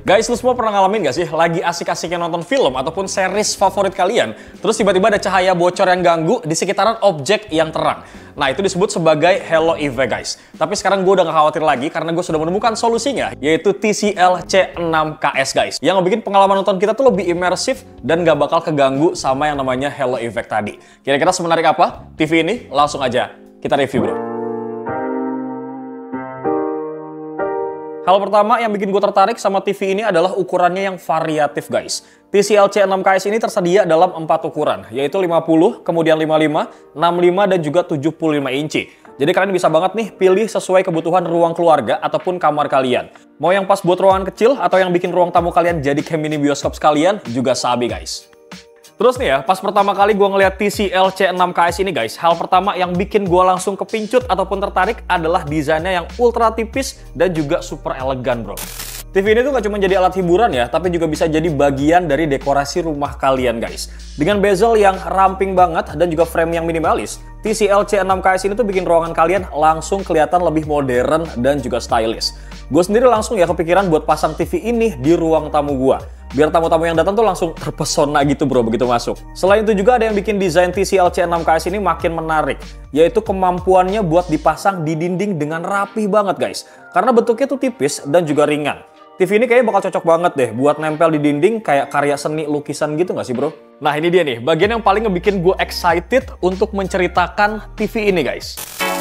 Guys, lu semua pernah ngalamin gak sih? Lagi asik-asiknya nonton film ataupun series favorit kalian, terus tiba-tiba ada cahaya bocor yang ganggu di sekitaran objek yang terang. Nah, itu disebut sebagai halo effect, guys. Tapi sekarang gue udah gak khawatir lagi karena gue sudah menemukan solusinya, yaitu TCL C6KS, guys. Yang ngebikin pengalaman nonton kita tuh lebih imersif dan gak bakal keganggu sama yang namanya halo effect tadi. Kira-kira semenarik apa TV ini? Langsung aja kita review, bro. Hal pertama yang bikin gue tertarik sama TV ini adalah ukurannya yang variatif, guys. TCL C6KS ini tersedia dalam 4 ukuran, yaitu 50, kemudian 55, 65, dan juga 75 inci. Jadi kalian bisa banget nih pilih sesuai kebutuhan ruang keluarga ataupun kamar kalian. Mau yang pas buat ruangan kecil atau yang bikin ruang tamu kalian jadi kayak mini bioskop sekalian, juga sabi, guys. Terus nih ya, pas pertama kali gue ngeliat TCL C6KS ini, guys, hal pertama yang bikin gue langsung kepincut ataupun tertarik adalah desainnya yang ultra tipis dan juga super elegan, bro. TV ini tuh gak cuma jadi alat hiburan ya, tapi juga bisa jadi bagian dari dekorasi rumah kalian, guys. Dengan bezel yang ramping banget dan juga frame yang minimalis, TCL C6KS ini tuh bikin ruangan kalian langsung kelihatan lebih modern dan juga stylish. Gue sendiri langsung ya kepikiran buat pasang TV ini di ruang tamu gue. Biar tamu-tamu yang datang tuh langsung terpesona gitu, bro, begitu masuk. Selain itu juga ada yang bikin desain TCL C6KS ini makin menarik, yaitu kemampuannya buat dipasang di dinding dengan rapih banget, guys. Karena bentuknya tuh tipis dan juga ringan. TV ini kayaknya bakal cocok banget deh buat nempel di dinding kayak karya seni lukisan gitu nggak sih, bro? Nah, ini dia nih, bagian yang paling ngebikin gue excited untuk menceritakan TV ini, guys.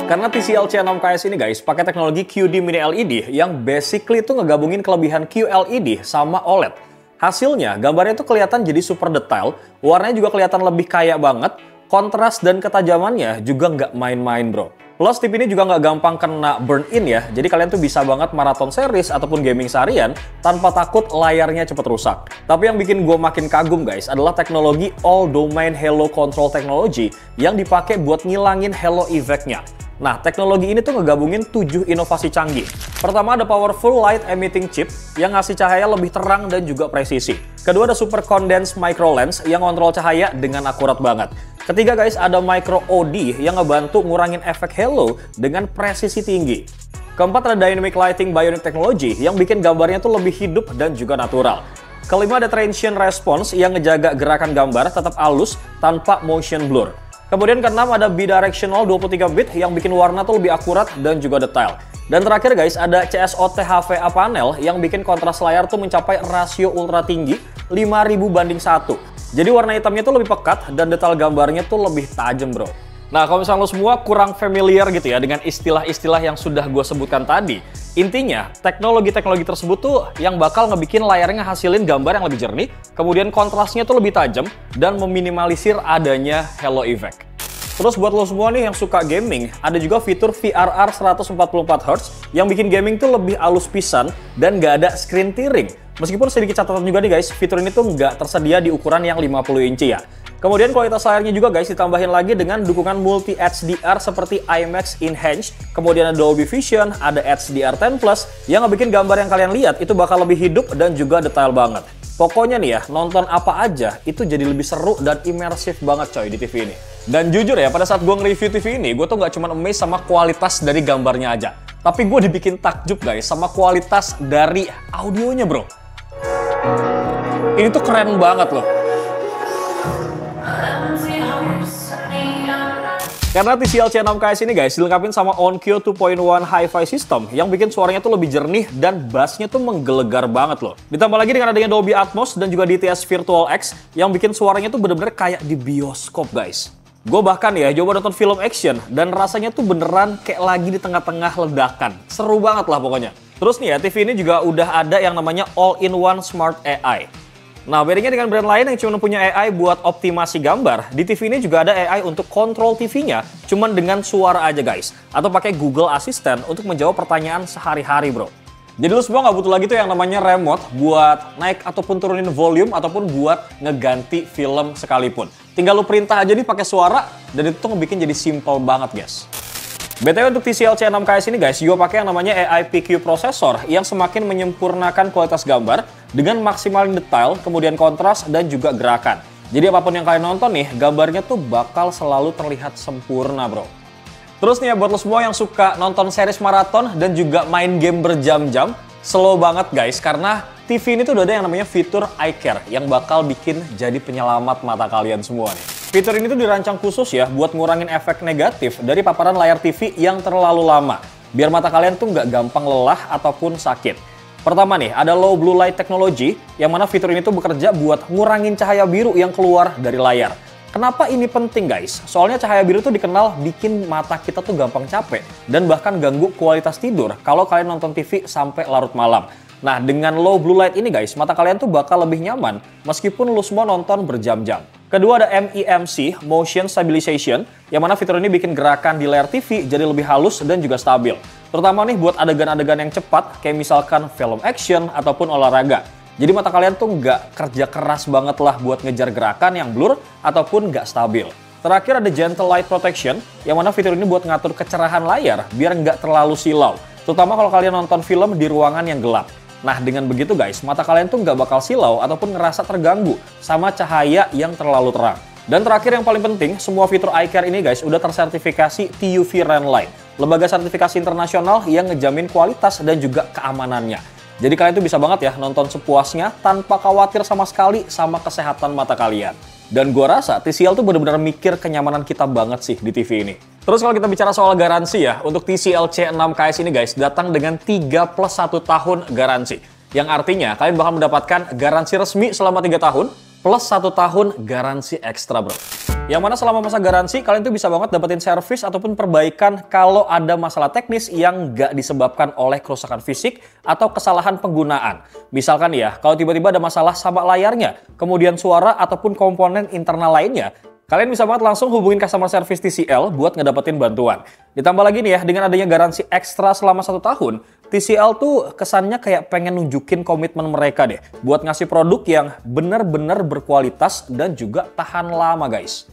Karena TCL C6KS ini, guys, pakai teknologi QD Mini LED yang basically tuh ngegabungin kelebihan QLED sama OLED. Hasilnya, gambarnya tuh kelihatan jadi super detail, warnanya juga kelihatan lebih kaya banget, kontras dan ketajamannya juga nggak main-main, bro. Plus, TV ini juga nggak gampang kena burn in ya, jadi kalian tuh bisa banget maraton series ataupun gaming seharian tanpa takut layarnya cepet rusak. Tapi yang bikin gue makin kagum, guys, adalah teknologi All Domain Halo Control Technology yang dipakai buat ngilangin halo effect-nya. Nah, teknologi ini tuh ngegabungin 7 inovasi canggih. Pertama ada Powerful Light Emitting Chip yang ngasih cahaya lebih terang dan juga presisi. Kedua ada Super Condensed Micro Lens yang ngontrol cahaya dengan akurat banget. Ketiga, guys, ada Micro OD yang ngebantu ngurangin efek halo dengan presisi tinggi. Keempat ada Dynamic Lighting Bionic Technology yang bikin gambarnya tuh lebih hidup dan juga natural. Kelima ada Transient Response yang ngejaga gerakan gambar tetap halus tanpa motion blur. Kemudian keenam ada bidirectional 23 bit yang bikin warna tuh lebih akurat dan juga detail. Dan terakhir, guys, ada CSOT HVA panel yang bikin kontras layar tuh mencapai rasio ultra tinggi 5000:1. Jadi warna hitamnya tuh lebih pekat dan detail gambarnya tuh lebih tajam, bro. Nah, kalau misalnya lo semua kurang familiar gitu ya dengan istilah-istilah yang sudah gue sebutkan tadi, intinya teknologi-teknologi tersebut tuh yang bakal ngebikin layarnya hasilin gambar yang lebih jernih, kemudian kontrasnya tuh lebih tajam dan meminimalisir adanya halo effect. Terus buat lo semua nih yang suka gaming, ada juga fitur VRR 144Hz yang bikin gaming tuh lebih halus pisan dan nggak ada screen tearing. Meskipun sedikit catatan juga nih, guys, fitur ini tuh nggak tersedia di ukuran yang 50 inci ya. Kemudian kualitas layarnya juga, guys, ditambahin lagi dengan dukungan multi HDR seperti IMAX Enhanced, kemudian ada Dolby Vision, ada HDR10+, yang ngebikin gambar yang kalian lihat itu bakal lebih hidup dan juga detail banget. Pokoknya nih ya, nonton apa aja itu jadi lebih seru dan imersif banget, coy, di TV ini. Dan jujur ya, pada saat gue nge-review TV ini, gue tuh nggak cuma amazed sama kualitas dari gambarnya aja, tapi gue dibikin takjub, guys, sama kualitas dari audionya, bro. Ini tuh keren banget loh. Karena TCL C6KS ini, guys, dilengkapin sama Onkyo 2.1 Hi-Fi System yang bikin suaranya tuh lebih jernih dan bassnya tuh menggelegar banget loh. Ditambah lagi dengan adanya Dolby Atmos dan juga DTS Virtual X yang bikin suaranya tuh bener-bener kayak di bioskop, guys. Gue bahkan ya coba nonton film action dan rasanya tuh beneran kayak lagi di tengah-tengah ledakan. Seru banget lah pokoknya. Terus nih ya, TV ini juga udah ada yang namanya All-in-One Smart AI. Nah, bedanya dengan brand lain yang cuma punya AI buat optimasi gambar, di TV ini juga ada AI untuk kontrol TV-nya cuman dengan suara aja, guys. Atau pakai Google Assistant untuk menjawab pertanyaan sehari-hari, bro. Jadi lu semua nggak butuh lagi tuh yang namanya remote buat naik ataupun turunin volume ataupun buat ngeganti film sekalipun. Tinggal lu perintah aja nih pakai suara dan itu tuh ngebikin jadi simple banget, guys. BTW untuk TCL C6KS ini, guys, juga pakai yang namanya AI PQ Processor yang semakin menyempurnakan kualitas gambar dengan maksimalin detail, kemudian kontras, dan juga gerakan. Jadi apapun yang kalian nonton nih, gambarnya tuh bakal selalu terlihat sempurna, bro. Terus nih ya, buat lo semua yang suka nonton series maraton dan juga main game berjam-jam, slow banget, guys, karena TV ini tuh udah ada yang namanya fitur Eye Care yang bakal bikin jadi penyelamat mata kalian semua nih. Fitur ini tuh dirancang khusus ya buat ngurangin efek negatif dari paparan layar TV yang terlalu lama. Biar mata kalian tuh nggak gampang lelah ataupun sakit. Pertama nih, ada Low Blue Light Technology yang mana fitur ini tuh bekerja buat ngurangin cahaya biru yang keluar dari layar. Kenapa ini penting guys? Soalnya cahaya biru tuh dikenal bikin mata kita tuh gampang capek dan bahkan ganggu kualitas tidur kalau kalian nonton TV sampai larut malam. Nah, dengan low blue light ini guys, mata kalian tuh bakal lebih nyaman meskipun lu semua nonton berjam-jam. Kedua ada MEMC, Motion Stabilization, yang mana fitur ini bikin gerakan di layar TV jadi lebih halus dan juga stabil. Terutama nih buat adegan-adegan yang cepat kayak misalkan film action ataupun olahraga. Jadi mata kalian tuh nggak kerja keras banget lah buat ngejar gerakan yang blur ataupun nggak stabil. Terakhir ada Gentle Light Protection, yang mana fitur ini buat ngatur kecerahan layar biar nggak terlalu silau. Terutama kalau kalian nonton film di ruangan yang gelap. Nah dengan begitu guys, mata kalian tuh nggak bakal silau ataupun ngerasa terganggu sama cahaya yang terlalu terang. Dan terakhir yang paling penting, semua fitur Eye Care ini guys udah tersertifikasi TUV Ranline, lembaga sertifikasi internasional yang ngejamin kualitas dan juga keamanannya. Jadi kalian tuh bisa banget ya nonton sepuasnya tanpa khawatir sama sekali sama kesehatan mata kalian. Dan gua rasa TCL tuh benar-benar mikir kenyamanan kita banget sih di TV ini. Terus kalau kita bicara soal garansi ya, untuk TCL C6KS ini guys datang dengan 3+1 tahun garansi. Yang artinya kalian bakal mendapatkan garansi resmi selama 3 tahun plus 1 tahun garansi ekstra bro. Yang mana selama masa garansi kalian tuh bisa banget dapetin servis ataupun perbaikan kalau ada masalah teknis yang nggak disebabkan oleh kerusakan fisik atau kesalahan penggunaan. Misalkan ya, kalau tiba-tiba ada masalah sama layarnya, kemudian suara ataupun komponen internal lainnya, kalian bisa banget langsung hubungin customer service TCL buat ngedapetin bantuan. Ditambah lagi nih ya, dengan adanya garansi ekstra selama 1 tahun, TCL tuh kesannya kayak pengen nunjukin komitmen mereka deh buat ngasih produk yang bener-bener berkualitas dan juga tahan lama guys.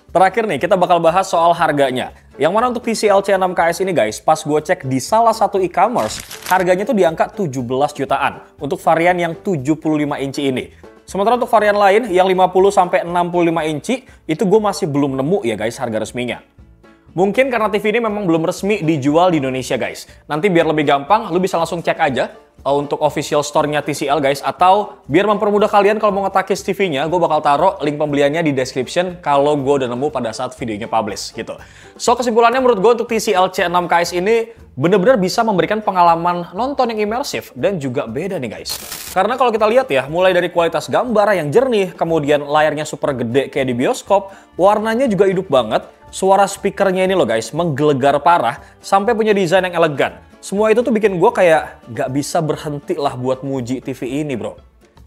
Terakhir nih, kita bakal bahas soal harganya. Yang mana untuk TCL C6KS ini guys, pas gue cek di salah satu e-commerce, harganya tuh di angka 17 jutaan untuk varian yang 75 inci ini. Sementara untuk varian lain yang 50-65 inci, itu gue masih belum nemu ya guys harga resminya. Mungkin karena TV ini memang belum resmi dijual di Indonesia guys. Nanti biar lebih gampang, lu bisa langsung cek aja untuk official store-nya TCL guys. Atau biar mempermudah kalian kalau mau ngetakis TV-nya, gue bakal taruh link pembeliannya di description kalau gue udah nemu pada saat videonya publish gitu. So kesimpulannya menurut gue untuk TCL C6KS ini bener-bener bisa memberikan pengalaman nonton yang imersif dan juga beda nih guys. Karena kalau kita lihat ya, mulai dari kualitas gambar yang jernih, kemudian layarnya super gede kayak di bioskop, warnanya juga hidup banget, suara speakernya ini loh guys, menggelegar parah, sampai punya desain yang elegan. Semua itu tuh bikin gue kayak gak bisa berhenti lah buat muji TV ini bro.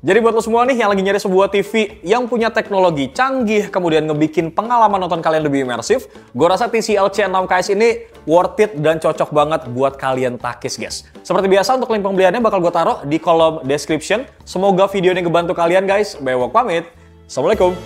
Jadi buat lo semua nih yang lagi nyari sebuah TV yang punya teknologi canggih, kemudian ngebikin pengalaman nonton kalian lebih imersif, gue rasa TCL C6KS ini worth it dan cocok banget buat kalian takis guys. Seperti biasa untuk link pembeliannya bakal gue taruh di kolom description. Semoga video ini ngebantu kalian guys. Bewok pamit. Assalamualaikum.